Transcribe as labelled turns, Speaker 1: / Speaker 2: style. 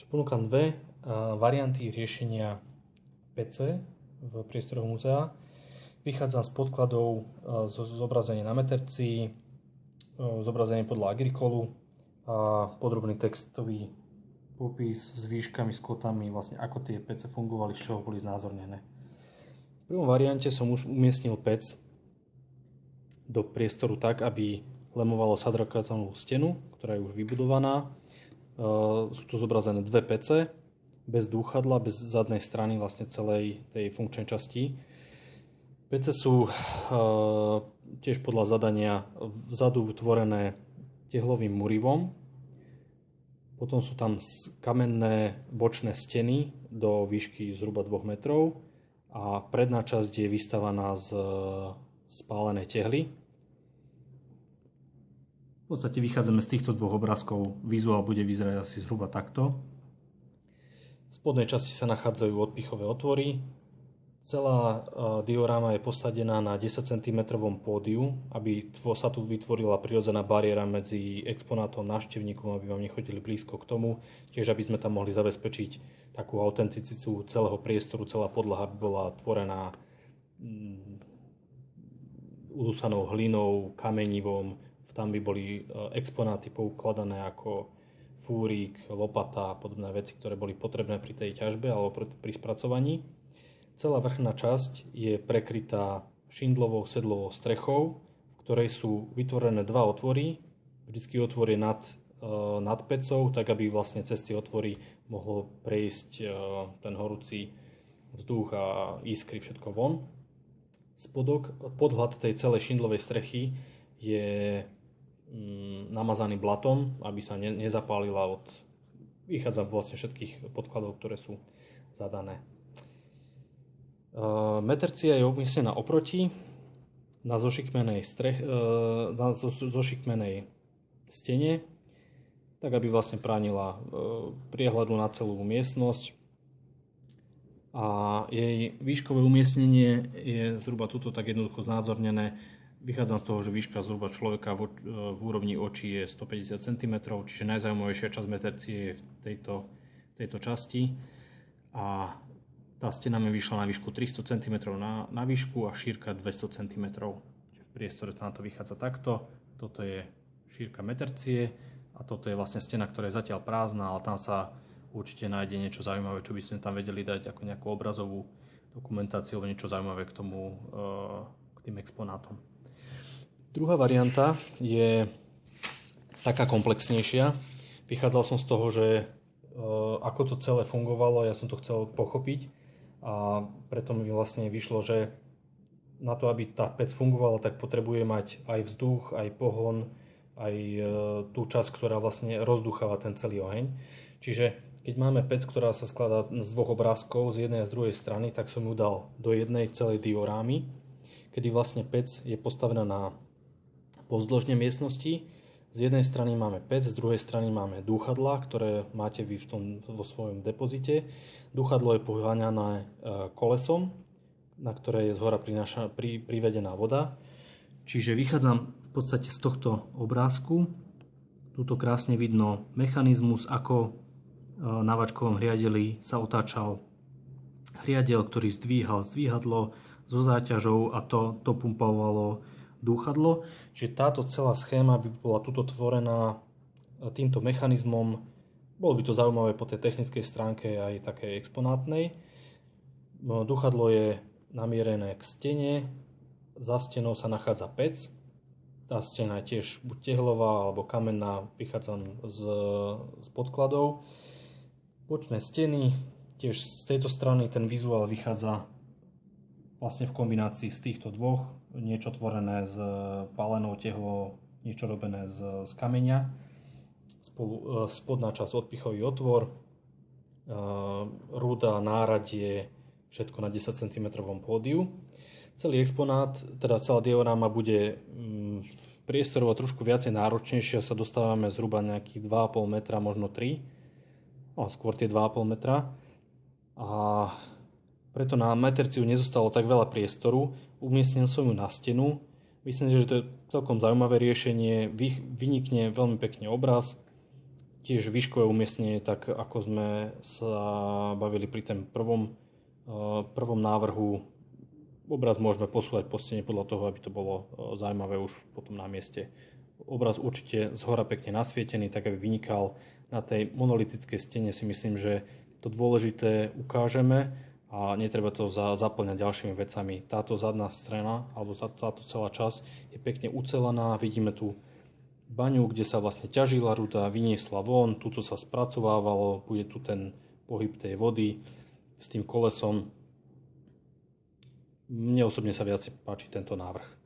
Speaker 1: Ponúkam dve varianty riešenia PC v priestoroch múzea. Vychádzam z podkladov zobrazenie na meterci, zobrazenie podľa agrikolu a podrobný textový popis s výškami, s kotami, vlastne ako tie PC fungovali, z čoho boli znázornené. V prvom variante som umiestnil pec do priestoru tak, aby lemovalo sadrokartónovú stenu, ktorá je už vybudovaná. Sú tu zobrazené dve pece, bez dúchadla, bez zadnej strany vlastne celej tej funkčnej časti. Pece sú tiež podľa zadania vzadu vytvorené tehlovým murivom. Potom sú tam kamenné bočné steny do výšky zhruba 2 metrov a predná časť je vystavaná z spálenej tehly. V podstate vychádzame z týchto dvoch obrázkov. Vizuál bude vyzerať asi zhruba takto. V spodnej časti sa nachádzajú odpichové otvory. Celá dioráma je posadená na 10 cm pódiu, aby sa tu vytvorila prirodzená bariéra medzi exponátom a návštevníkom, aby vám nechodili blízko k tomu. Tiež aby sme tam mohli zabezpečiť takú autenticitu celého priestoru, celá podlaha by bola tvorená udusanou hlinou, kamenivom. Tam by boli exponáty poukladané ako fúrik, lopata a podobné veci, ktoré boli potrebné pri tej ťažbe alebo pri spracovaní. Celá vrchná časť je prekrytá šindlovou sedlovou strechou, v ktorej sú vytvorené dva otvory. Vždycky otvor je nad pecou, tak aby vlastne cez tie otvory mohlo prejsť ten horúci vzduch a iskry všetko von. Podhľad tej celej šindlovej strechy je namazaný blatom, aby sa nezapálila vychádza vlastne všetkých podkladov, ktoré sú zadané. Metercia je umiestnená oproti na zošikmenej stene, tak aby vlastne bránila priehľadu na celú miestnosť. A jej výškové umiestnenie je zhruba tuto tak jednoducho znázornené. Vychádzam z toho, že výška zhruba človeka v úrovni očí je 150 cm, čiže najzaujímavejšia časť metercie je v tejto časti. A tá stena mi vyšla na výšku 300 cm na výšku a šírka 200 cm. Čiže v priestore na to vychádza takto. Toto je šírka metercie a toto je vlastne stena, ktorá je zatiaľ prázdna, ale tam sa určite nájde niečo zaujímavé, čo by sme tam vedeli dať ako nejakú obrazovú dokumentáciu alebo niečo zaujímavé k tým exponátom. Druhá varianta je taká komplexnejšia. Vychádzal som z toho, že ako to celé fungovalo, ja som to chcel pochopiť a preto mi vlastne vyšlo, že na to, aby tá pec fungovala, tak potrebuje mať aj vzduch, aj pohon, aj tú časť, ktorá vlastne rozdúchava ten celý oheň. Čiže keď máme pec, ktorá sa skladá z dvoch obrázkov, z jednej a z druhej strany, tak som ju dal do jednej celej diorámy, kedy vlastne pec je postavená na pozdĺžne miestnosti. Z jednej strany máme pec, z druhej strany máme dúchadlá, ktoré máte vy vo svojom depozite. Dúchadlo je poháňané kolesom, na ktoré je zhora privedená voda. Čiže vychádzam v podstate z tohto obrázku. Tuto krásne vidno mechanizmus, ako na váčkovom hriadeli sa otáčal hriadel, ktorý zdvíhal zdvíhadlo so záťažou a to pumpovalo dúchadlo. Čiže táto celá schéma by bola tuto tvorená týmto mechanizmom. Bolo by to zaujímavé po tej technickej stránke aj takej exponátnej. Dúchadlo je namierené k stene, za stenou sa nachádza pec. Tá stena je tiež buď tehlová alebo kamenná, vychádzam z podkladov. Bočné steny, tiež z tejto strany ten vizuál vychádza vlastne v kombinácii z týchto dvoch. Niečo tvorené z pálenou tehlou, niečo robené z kameňa. Spodná časť odpichový otvor, rúda, náradie, všetko na 10 cm pódiu. Celý exponát, teda celá dioráma bude priestorovo trošku viacej náročnejšia, sa dostávame zhruba nejakých 2,5 metra, možno 3, skôr tie 2,5 metra. A preto na meterciu nezostalo tak veľa priestoru, umiestnil som ju na stenu. Myslím, že to je celkom zaujímavé riešenie, vynikne veľmi pekne obraz. tiež výškové umiestnenie, tak ako sme sa bavili pri tom prvom návrhu, obraz môžeme posúvať po stene podľa toho, aby to bolo zaujímavé už potom na mieste. Obraz určite zhora pekne nasvietený, tak aby vynikal. Na tej monolitickej stene si myslím, že to dôležité ukážeme a netreba to zaplňať ďalšími vecami. Táto zadná strana, alebo táto celá časť je pekne ucelená. Vidíme tu baňu, kde sa vlastne ťažila ruda, vyniesla von, tuto sa spracovávalo, bude tu ten pohyb tej vody s tým kolesom. Mne osobne sa viac páči tento návrh.